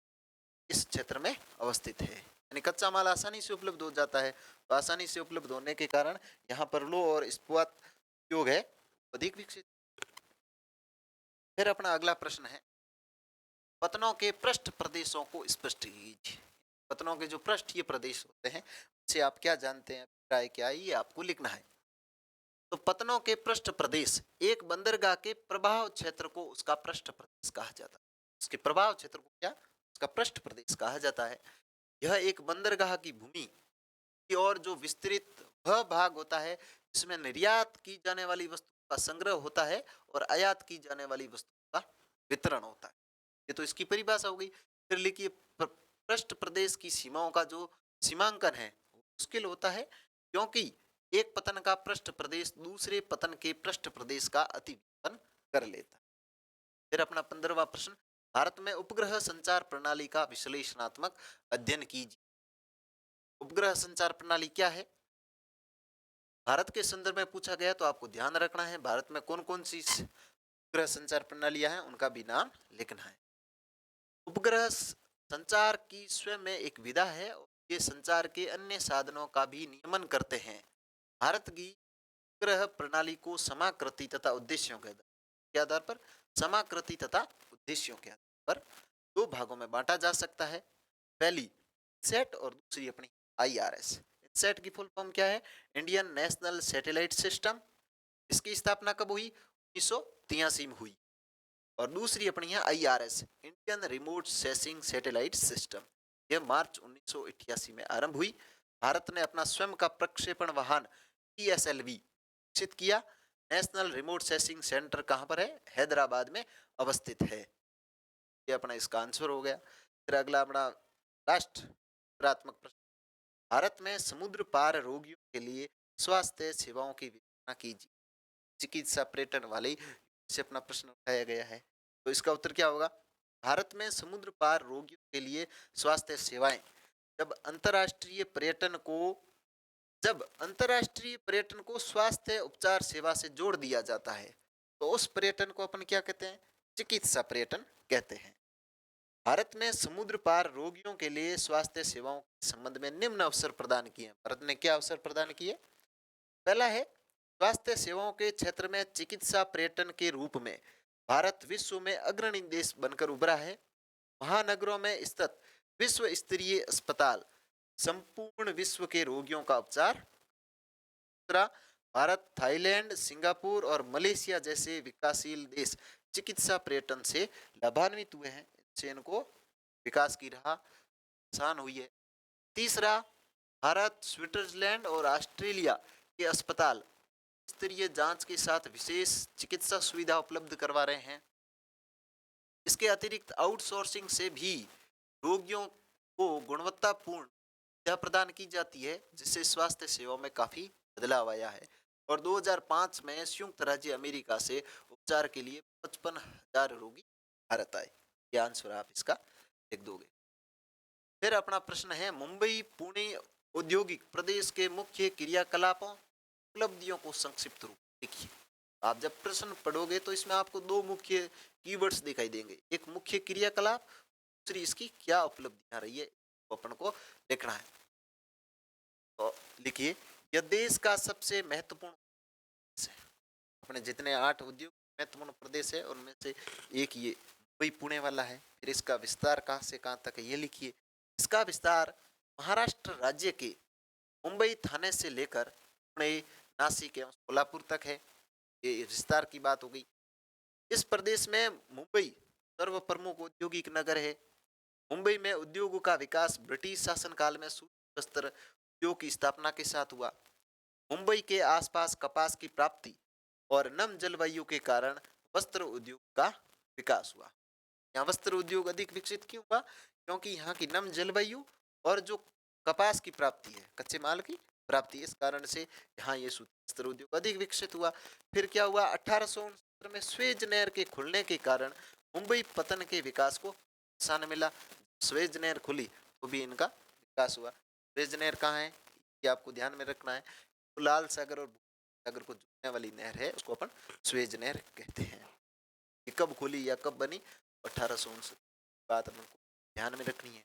इस क्षेत्र में अवस्थित है, यानी कच्चा माल आसानी से उपलब्ध हो जाता है। तो आसानी से उपलब्ध होने के कारण यहाँ पर लौह और इस्पात उद्योग है अधिक विकसित। फिर अपना अगला प्रश्न है, पतनों के पृष्ठ प्रदेशों को स्पष्ट कीजिए। पतनों के जो पृष्ठीय प्रदेश होते हैं उससे आप क्या जानते हैं, अभिप्राय क्या है, ये आपको लिखना है। तो पतनों के पृष्ठ प्रदेश एक बंदरगाह के प्रभाव क्षेत्र को उसका पृष्ठ प्रदेश कहा जाता है। उसके प्रभाव क्षेत्र को क्या, उसका पृष्ठ प्रदेश कहा जाता है। यह एक बंदरगाह की भूमि की ओर जो विस्तृत वह भाग होता है जिसमें निर्यात की जाने वाली वस्तु का संग्रह होता है और आयात की जाने वाली वस्तु का वितरण होता है। ये तो इसकी परिभाषा हो गई। फिर लिखिए, पृष्ठ प्रदेश की सीमाओं का जो सीमांकन है मुश्किल होता है, क्योंकि एक पतन का पृष्ठ प्रदेश दूसरे पतन के पृष्ठ प्रदेश का अतिव्यापन कर लेता है। फिर अपना 15वां प्रश्न, भारत में उपग्रह संचार प्रणाली का विश्लेषणात्मक अध्ययन कीजिए। उपग्रह संचार प्रणाली क्या है, भारत के संदर्भ में पूछा गया तो आपको ध्यान रखना है भारत में कौन कौन सी उपग्रह संचार प्रणालियां हैं उनका भी नाम लिखना है। उपग्रह संचार की स्वयं में एक विधा है और ये संचार के अन्य साधनों का भी नियमन करते हैं। भारत की उपग्रह प्रणाली को समाकृति तथा उद्देश्यों के आधार पर समाकृति तथा उद्देश्यों के आधार पर दो भागों में बांटा जा सकता है। पहली सेट और दूसरी अपनी आईआरएस। सेट की फुल फॉर्म क्या है? Indian national satellite system. इसकी स्थापना कब हुई? 1983 में हुई। और दूसरी अपनी है IRS, Indian remote sensing satellite system. यह मार्च 1988 में आरंभ हुई। भारत ने अपना स्वयं का प्रक्षेपण वाहन PSLV विकसित किया। नेशनल रिमोट सेंसिंग सेंटर कहाँ पर है? हैदराबाद में अवस्थित है। ये अपना इसका आंसर हो गया। फिर अगला अपना लास्ट उत्तरात्मक प्रश्न, भारत में समुद्र पार रोगियों के लिए स्वास्थ्य सेवाओं की व्यवस्था कीजिए। चिकित्सा पर्यटन वाले से अपना प्रश्न उठाया गया है। तो इसका उत्तर क्या होगा? भारत में समुद्र पार रोगियों के लिए स्वास्थ्य सेवाएं जब अंतर्राष्ट्रीय पर्यटन को स्वास्थ्य उपचार सेवा से जोड़ दिया जाता है तो उस पर्यटन को अपन क्या कहते हैं? चिकित्सा पर्यटन कहते हैं। भारत में समुद्र पार रोगियों के लिए स्वास्थ्य सेवाओं के संबंध में निम्न अवसर प्रदान किए। भारत ने क्या अवसर प्रदान किए? पहला है स्वास्थ्य सेवाओं के क्षेत्र में चिकित्सा पर्यटन के रूप में भारत विश्व में अग्रणी देश बनकर उभरा है। महानगरों में स्थित विश्व स्तरीय अस्पताल संपूर्ण विश्व के रोगियों का उपचार। दूसरा, भारत, थाईलैंड, सिंगापुर और मलेशिया जैसे विकासशील देश चिकित्सा पर्यटन से लाभान्वित हुए हैं। इससे इनको विकास की राह आसान हुई है। तीसरा, भारत, स्विट्जरलैंड और ऑस्ट्रेलिया के अस्पताल स्तरीय जांच के साथ विशेष चिकित्सा सुविधा उपलब्ध करवा रहे हैं। इसके अतिरिक्त आउटसोर्सिंग से भी रोगियों को गुणवत्तापूर्ण सुविधा प्रदान की जाती है जिससे स्वास्थ्य सेवाओं में काफी बदलाव आया है। और 2005 में संयुक्त राज्य अमेरिका से उपचार के लिए 55,000 रोगी भारत आए। ये आंसर आप इसका लिख दोगे। फिर अपना प्रश्न है, मुंबई पुणे औद्योगिक प्रदेश के मुख्य क्रियाकलापों उपलब्धियों को संक्षिप्त रूप लिखिए। आप जब प्रश्न पढ़ोगे तो इसमें आपको दो मुख्य कीवर्ड्स दिखाई देंगे, एक मुख्य क्रियाकलाप, दूसरी इसकी क्या उपलब्धियां रही है, तो अपन को लिखना है। तो लिखिए, यह देश का सबसे महत्वपूर्ण अपने जितने 8 उद्योग महत्वपूर्ण प्रदेश है उनमें से एक ये मुंबई पुणे वाला है। फिर इसका विस्तार कहाँ से कहाँ तक है ये लिखिए। इसका विस्तार महाराष्ट्र राज्य के मुंबई थाने से लेकर पुणे, नासिक एवं सोलापुर तक है। ये विस्तार की बात हो गई। इस प्रदेश में मुंबई सर्व प्रमुख औद्योगिक नगर है। मुंबई में उद्योगों का विकास ब्रिटिश शासनकाल में सूती वस्त्र उद्योग की स्थापना के साथ हुआ। मुंबई के आसपास कपास की प्राप्ति और नम जलवायु के कारण वस्त्र उद्योग का विकास हुआ। यहाँ वस्त्र उद्योग अधिक विकसित क्यों हुआ? क्योंकि यहाँ की नम जलवायु और जो कपास की प्राप्ति है, कच्चे माल की प्राप्ति, इस कारण से यहाँ ये सूती वस्त्र उद्योग अधिक विकसित हुआ। फिर क्या हुआ? 1869 में स्वेज नहर के खुलने के कारण मुंबई पतन के विकास को प्रोत्साहन मिला। स्वेज नहर खुली तो भी इनका विकास हुआ। स्वेज नहर कहाँ है ये आपको ध्यान में रखना है। तो लाल सागर और सागर को जोड़ने वाली नहर है, उसको अपन स्वेज नहर कहते हैं। ये कब खुली या कब बनी? 1869 बात अपन को ध्यान में रखनी है।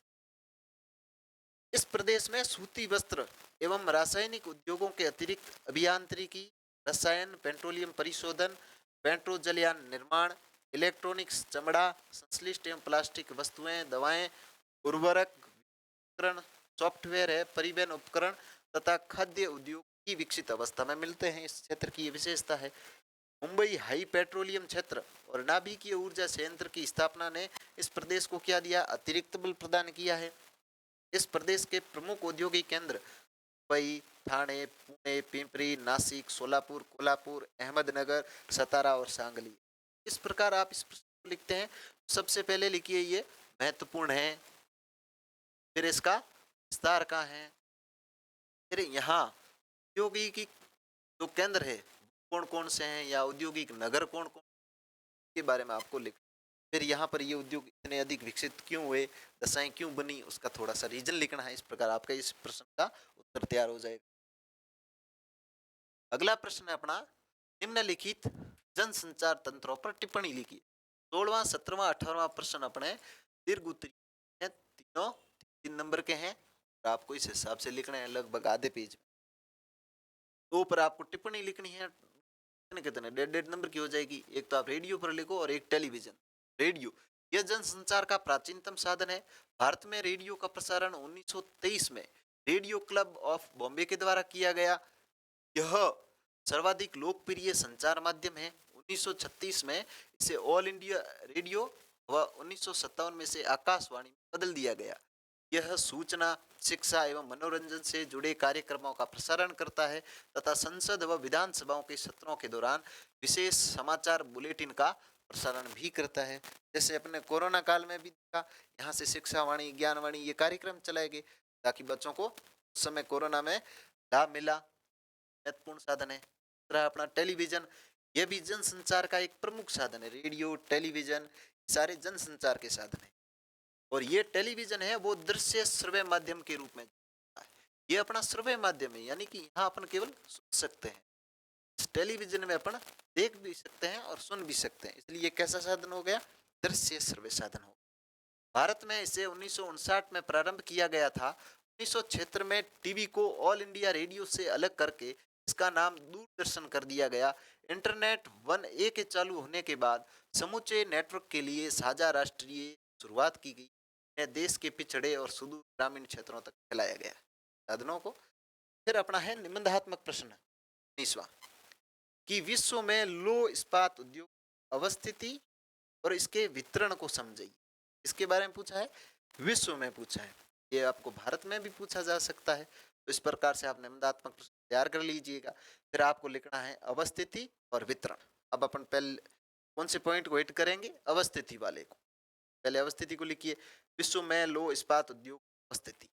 इस प्रदेश में सूती वस्त्र एवं रासायनिक उद्योगों के अतिरिक्त अभियांत्रिकी, रसायन, पेट्रोलियम परिशोधन, पेट्रोजलयान निर्माण, इलेक्ट्रॉनिक्स, चमड़ा, संश्लिष्ट एवं प्लास्टिक वस्तुएं, दवाएं, उर्वरक, उपकरण, सॉफ्टवेयर है, परिवहन उपकरण तथा खाद्य उद्योग की विकसित अवस्था में मिलते हैं। इस क्षेत्र की विशेषता है। मुंबई हाई पेट्रोलियम क्षेत्र और नाभिकीय ऊर्जा संयंत्र की स्थापना ने इस प्रदेश को क्या दिया? अतिरिक्त बल प्रदान किया है। इस प्रदेश के प्रमुख औद्योगिक केंद्र मुंबई, ठाणे, पुणे, पिंपरी, नासिक, सोलापुर, कोल्हापुर, अहमदनगर, सतारा और सांगली। इस प्रकार आप इस प्रश्न को लिखते हैं। सबसे पहले लिखिए ये महत्वपूर्ण है, फिर इसका विस्तार कहाँ है, फिर यहाँ औद्योगिक जो केंद्र है कौन कौन से हैं या औद्योगिक नगर कौन कौन के बारे में आपको लिख। फिर यहाँ पर ये उद्योग इतने अधिक विकसित क्यों हुए, दशाएं क्यों बनी, उसका थोड़ा सा रीजन लिखना है। इस प्रकार आपका इस प्रश्न का उत्तर तैयार हो जाएगा। अगला प्रश्न है अपना, निम्नलिखित जनसंचार तंत्रों पर टिप्पणी लिखी। 16वां 17वां 18वां प्रश्न अपने दीर्घ उत्तरीय हैं, तीनों 3 नंबर के हैं। आपको इस हिसाब से लिखना है लगभग आधे पेज में। दो पर आपको टिप्पणी लिखनी है, कितने कितने 1.5 नंबर की हो जाएगी। एक तो आप रेडियो पर लिखो और एक टेलीविजन। रेडियो यह जनसंचार का प्राचीनतम साधन है। भारत में रेडियो का प्रसारण 1923 में रेडियो क्लब ऑफ बॉम्बे के द्वारा किया गया। यह सर्वाधिक लोकप्रिय संचार माध्यम है। 1936 में इसे ऑल इंडिया रेडियो व 1957 में से आकाशवाणी में बदल दिया गया। यह सूचना, शिक्षा एवं मनोरंजन से जुड़े कार्यक्रमों का प्रसारण करता है तथा संसद व विधानसभाओं के सत्रों के दौरान विशेष समाचार बुलेटिन का प्रसारण भी करता है। जैसे अपने कोरोना काल में भी देखा, यहाँ से शिक्षा वाणी, ज्ञान वाणी ये कार्यक्रम चलाए गए ताकि बच्चों को उस समय कोरोना में लाभ मिला। महत्वपूर्ण साधन है। दूसरा अपना टेलीविजन, यह भी जनसंचार का एक प्रमुख साधन है। रेडियो, टेलीविजन सारे जनसंचार के साधन है। और ये टेलीविजन है वो दृश्य श्रव्य माध्यम के रूप में, ये अपना श्रव्य माध्यम है, यानी कि यहाँ अपन केवल सुन सकते हैं। इस टेलीविजन में अपन देख भी सकते हैं और सुन भी सकते हैं, इसलिए ये कैसा साधन हो गया? दृश्य श्रव्य साधन हो। भारत में इसे 1959 में प्रारंभ किया गया था। 1976 में टीवी को ऑल इंडिया रेडियो से अलग करके इसका नाम दूरदर्शन कर दिया गया। इंटरनेट 1A के चालू होने के बाद समूचे नेटवर्क के लिए साझा राष्ट्रीय शुरुआत की गई। यह देश के पिछड़े और सुदूर ग्रामीण क्षेत्रों तक फैलाया गया साधनों को। फिर अपना है निबंधात्मक प्रश्न 19वां कि विश्व में लौह इस्पात उद्योग अवस्थिति और इसके वितरण को समझिए। इसके बारे में पूछा है, विश्व में पूछा है। ये आपको भारत में भी पूछा जा सकता है, तो इस प्रकार से आप निबंधात्मक प्रश्न तैयार कर लीजिएगा। फिर आपको लिखना है अवस्थिति और वितरण। अब अपन पहले कौन से पॉइंट को हिट करेंगे? अवस्थिति वाले को। पहले अवस्थिति को लिखिए, विश्व में लौह इस्पात उद्योग अवस्थिति।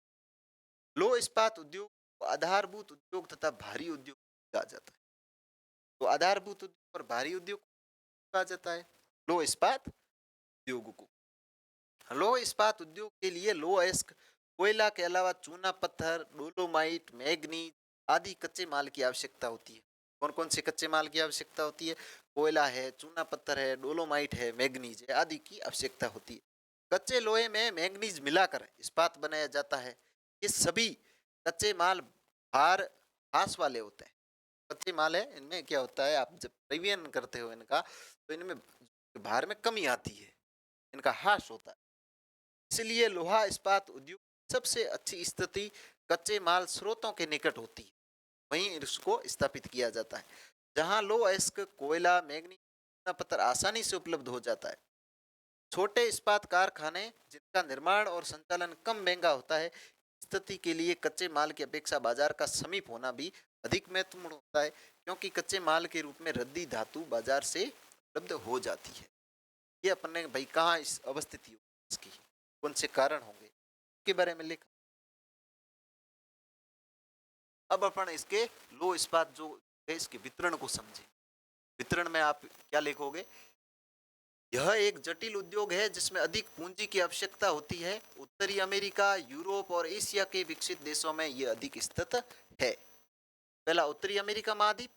लौह इस्पात उद्योग को आधारभूत उद्योग तथा भारी उद्योग कहा जाता है। तो आधारभूत उद्योग और भारी उद्योग कहा जाता है लौह इस्पात उद्योग को। लौह इस्पात उद्योग के लिए लौह अयस्क कोयला के अलावा चूना पत्थर, डोलोमाइट, मैग्नीज आदि कच्चे माल की आवश्यकता होती है। कौन कौन से कच्चे माल की आवश्यकता होती है? कोयला है, चूना पत्थर है, डोलोमाइट है, मैग्नीज है आदि की आवश्यकता होती है। कच्चे लोहे में मैग्नीज मिलाकर इस्पात बनाया जाता है। ये सभी कच्चे माल भार ह्रास वाले होते हैं। कच्चे माल है, इनमें क्या होता है, आप जब परिवहन करते हो इनका तो इनमें भार में कमी आती है, इनका ह्रास होता है। इसलिए लोहा इस्पात उद्योग सबसे अच्छी स्थिति कच्चे माल स्रोतों के निकट होती है, वहीं इसको स्थापित किया जाता है। जहां लौह अयस्क, कोयला, मैग्नीज, पत्थर आसानी से उपलब्ध हो जाता है। छोटे इस्पात कारखाने जिनका निर्माण और संचालन कम महंगा होता है, स्थिति के लिए कच्चे माल की अपेक्षा बाजार का समीप होना भी अधिक महत्वपूर्ण होता है, क्योंकि कच्चे माल के रूप में रद्दी धातु बाजार से उपलब्ध हो जाती है। ये अपन ने भाई कहाँ इस अवस्थिति इसकी कौन से कारण होंगे के बारे में लिखा। अब अपन इसके लौह इस्पात जो है इसके वितरण को समझे। वितरण में आप क्या लिखोगे? यह एक जटिल उद्योग है जिसमें अधिक पूंजी की आवश्यकता होती है। उत्तरी अमेरिका, यूरोप और एशिया के विकसित देशों में यह अधिक स्थित है। पहला उत्तरी अमेरिका महाद्वीप,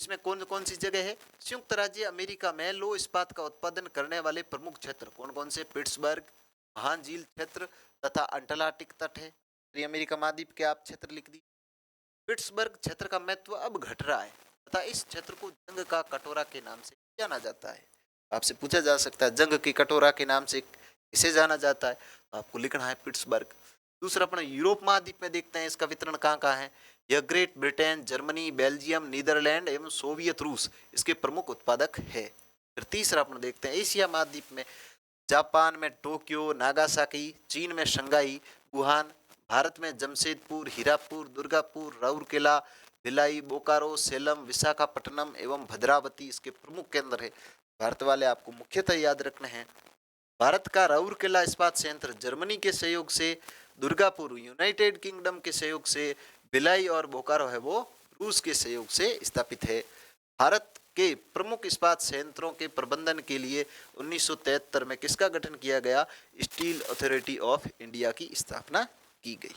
इसमें कौन कौन सी जगह है? संयुक्त राज्य अमेरिका में लौह इस्पात का उत्पादन करने वाले प्रमुख क्षेत्र कौन कौन से? पिट्सबर्ग, महान झील क्षेत्र तथा अंटार्कटिक तट है। उत्तरी अमेरिका महाद्वीप के आप क्षेत्र लिख दी। पिट्सबर्ग क्षेत्र का महत्व अब घट रहा है तथा इस क्षेत्र को जंग का कटोरा के नाम से जाना जाता है। आपसे पूछा जा सकता है जंग की कटोरा के नाम से इसे जाना जाता है, आपको लिखना है पिट्सबर्ग। दूसरा अपना यूरोप महाद्वीप में देखते हैं इसका वितरण कहाँ कहाँ है। यह great Britain, Germany, Belgium, Netherland एवं सोवियत रूस इसके प्रमुख उत्पादक है। फिर तीसरा अपना देखते हैं एशिया महाद्वीप में जापान में टोक्यो, नागासाकी, चीन में शंघाई, वुहान, भारत में जमशेदपुर, हीरापुर, दुर्गापुर, राउरकेला, भिलाई, बोकारो, सेलम, विशाखापट्टनम एवं भद्रावती इसके प्रमुख केंद्र है। भारत वाले आपको मुख्यतः याद रखने हैं। भारत का राउरकेला इस्पात संयंत्र जर्मनी के सहयोग से, दुर्गापुर यूनाइटेड किंगडम के सहयोग से, भिलाई और बोकारो है वो रूस के सहयोग से स्थापित है। भारत के प्रमुख इस्पात संयंत्रों के प्रबंधन के लिए 1973 में किसका गठन किया गया? स्टील अथॉरिटी ऑफ इंडिया की स्थापना की गई।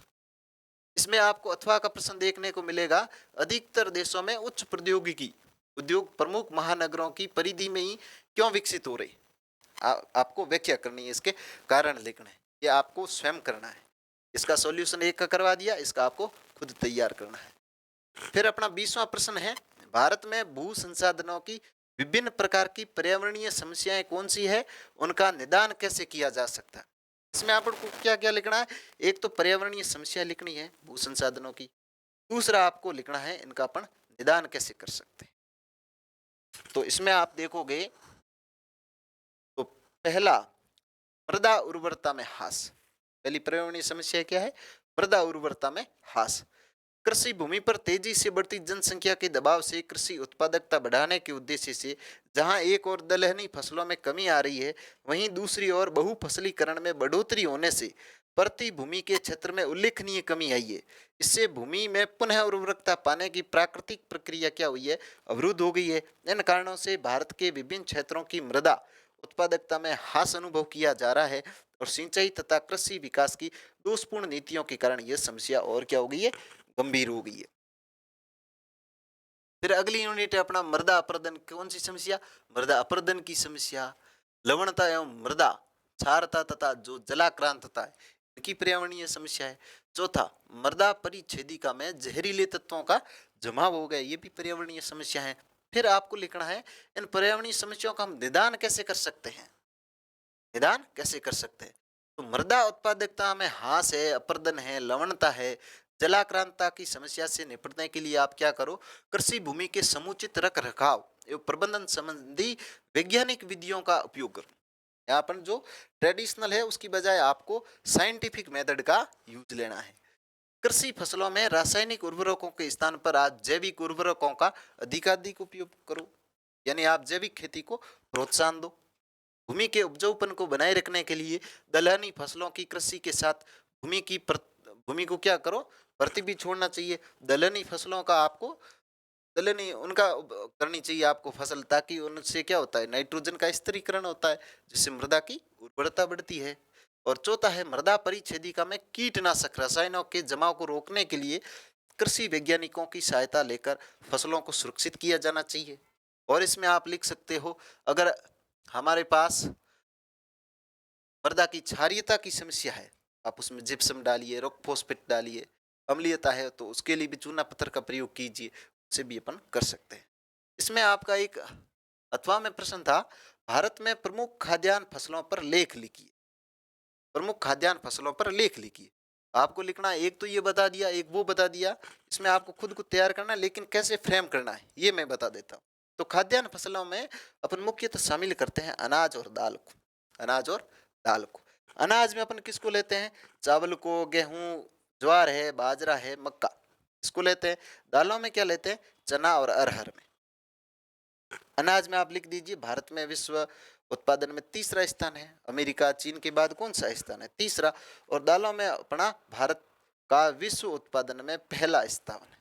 इसमें आपको अथवा का प्रश्न देखने को मिलेगा। अधिकतर देशों में उच्च प्रौद्योगिकी उद्योग प्रमुख महानगरों की परिधि में ही क्यों विकसित हो रही? आपको व्याख्या करनी है, इसके कारण लिखना है, ये आपको स्वयं करना है। इसका सॉल्यूशन एक का करवा दिया, इसका आपको खुद तैयार करना है। फिर अपना 20वां प्रश्न है, भारत में भू संसाधनों की विभिन्न प्रकार की पर्यावरणीय समस्याएं कौन सी है, उनका निदान कैसे किया जा सकता है? इसमें आपको क्या क्या लिखना है? एक तो पर्यावरणीय समस्या लिखनी है भू संसाधनों की, दूसरा आपको लिखना है इनका अपन निदान कैसे कर सकते हैं। तो इसमें आप देखोगे तो पहला, मृदा उर्वरता में ह्रास। पहली पर्यावरणीय समस्या क्या है? मृदा उर्वरता में ह्रास। कृषि भूमि पर तेजी से बढ़ती जनसंख्या के दबाव से कृषि उत्पादकता बढ़ाने के उद्देश्य से जहां एक और दलहनी फसलों में कमी आ रही है, वहीं दूसरी ओर बहुफसलीकरण में बढ़ोतरी होने से प्रति भूमि के क्षेत्र में उल्लेखनीय कमी आई है। इससे भूमि में पुनः उर्वरकता पाने की प्राकृतिक प्रक्रिया क्या हुई है? अवरुद्ध हो गई है। इन कारणों से भारत के विभिन्न क्षेत्रों की मृदा उत्पादकता में ह्रास अनुभव किया जा रहा है और सिंचाई तथा कृषि विकास की दोषपूर्ण नीतियों के कारण यह समस्या और क्या हो गई है? गंभीर हो गई है। फिर अगली यूनिट है अपना मृदा अपर्दन। कौन सी समस्या? मृदा अपर्दन की समस्या। लवणता एवं मृदा क्षारता तथा जो जलाक्रांतता है, इनकी पर्यावरणीय समस्या है। चौथा, मृदा परिच्छेदिका में जहरीले तत्वों का जमाव हो गया, ये भी पर्यावरणीय समस्या है। फिर आपको लिखना है इन पर्यावरणीय समस्याओं का हम निदान कैसे कर सकते हैं। निदान कैसे कर सकते हैं? तो मृदा उत्पादकता में ह्रास है, अपर्दन है, लवणता है, जलाक्रांता की समस्या से निपटने के लिए आप क्या करो? कृषि भूमि के समुचित रख रखाव एवं प्रबंधन संबंधी वैज्ञानिक विधियों का उपयोग करो। यहाँ पर जो ट्रेडिशनल है उसकी बजाय आपको साइंटिफिक मेथड का यूज लेना है। कृषि फसलों में रासायनिक उर्वरकों के स्थान पर आज जैविक उर्वरकों का अधिकाधिक उपयोग करो, यानी आप जैविक खेती को प्रोत्साहन दो। भूमि के उपजाऊपन को बनाए रखने के लिए दलहनी फसलों की कृषि के साथ भूमि को क्या करो? भर्ती भी छोड़ना चाहिए। दलहनी फसलों का आपको दलहनी उनका करनी चाहिए आपको फसल, ताकि उनसे क्या होता है? नाइट्रोजन का स्थिरीकरण होता है, जिससे मृदा की उर्वरता बढ़ती है। और चौथा है मृदा परिच्छेदिका में कीटनाशक रसायनों के जमाव को रोकने के लिए कृषि वैज्ञानिकों की सहायता लेकर फसलों को सुरक्षित किया जाना चाहिए। और इसमें आप लिख सकते हो, अगर हमारे पास मृदा की क्षारीयता की समस्या है, आप उसमें जिप्सम डालिए, रॉक फॉस्फेट डालिए। अम्लीयता है तो उसके लिए भी चूना पत्थर का प्रयोग कीजिए, उसे भी अपन कर सकते हैं। इसमें आपका एक अथवा में प्रश्न था, भारत में प्रमुख खाद्यान्न फसलों पर लेख लिखिए। प्रमुख खाद्यान्न फसलों पर लेख लिखिए। आपको लिखना है, एक तो ये बता दिया, एक वो बता दिया। इसमें आपको खुद को तैयार करना है, लेकिन कैसे फ्रेम करना है ये मैं बता देता हूँ। तो खाद्यान्न फसलों में अपन मुख्यतः शामिल करते हैं अनाज और दाल को। अनाज और दाल को। अनाज में अपन किसको लेते हैं? चावल को, गेहूं, ज्वार है, बाजरा है, मक्का, इसको लेते हैं। दालों में क्या लेते हैं? चना और अरहर में। अनाज में आप लिख दीजिए, भारत में विश्व उत्पादन में तीसरा स्थान है। अमेरिका, चीन के बाद कौन सा स्थान है? तीसरा। और दालों में अपना भारत का विश्व उत्पादन में पहला स्थान है।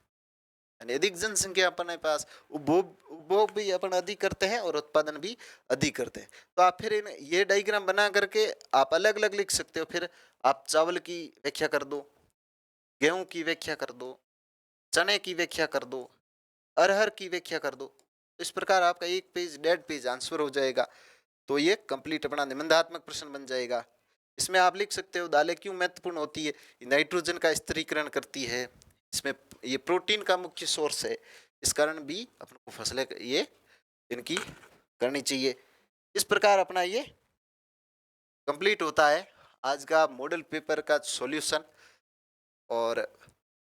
यानी अधिक जनसंख्या अपने पास, उपभोग भी अपन अधिक करते हैं और उत्पादन भी अधिक करते हैं। तो आप फिर ये डायग्राम बना करके आप अलग अलग लिख सकते हो। फिर आप चावल की व्याख्या कर दो, गेहूं की व्याख्या कर दो, चने की व्याख्या कर दो, अरहर की व्याख्या कर दो। इस प्रकार आपका एक पेज, 1.5 पेज आंसर हो जाएगा। तो ये कंप्लीट अपना निबंधात्मक प्रश्न बन जाएगा। इसमें आप लिख सकते हो, दालें क्यों महत्वपूर्ण होती है? नाइट्रोजन का स्थिरीकरण करती है, इसमें ये प्रोटीन का मुख्य सोर्स है, इस कारण भी अपन को फसलें ये इनकी करनी चाहिए। इस प्रकार अपना ये कंप्लीट होता है आज का मॉडल पेपर का सॉल्यूशन। और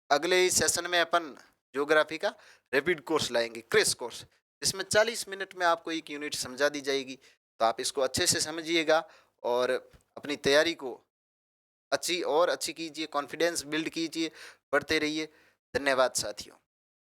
अगले ही सेशन में अपन ज्योग्राफी का रैपिड कोर्स लाएंगे, क्रेश कोर्स, जिसमें 40 मिनट में आपको एक यूनिट समझा दी जाएगी। तो आप इसको अच्छे से समझिएगा और अपनी तैयारी को अच्छी और अच्छी कीजिए, कॉन्फिडेंस बिल्ड कीजिए, पढ़ते रहिए। धन्यवाद साथियों।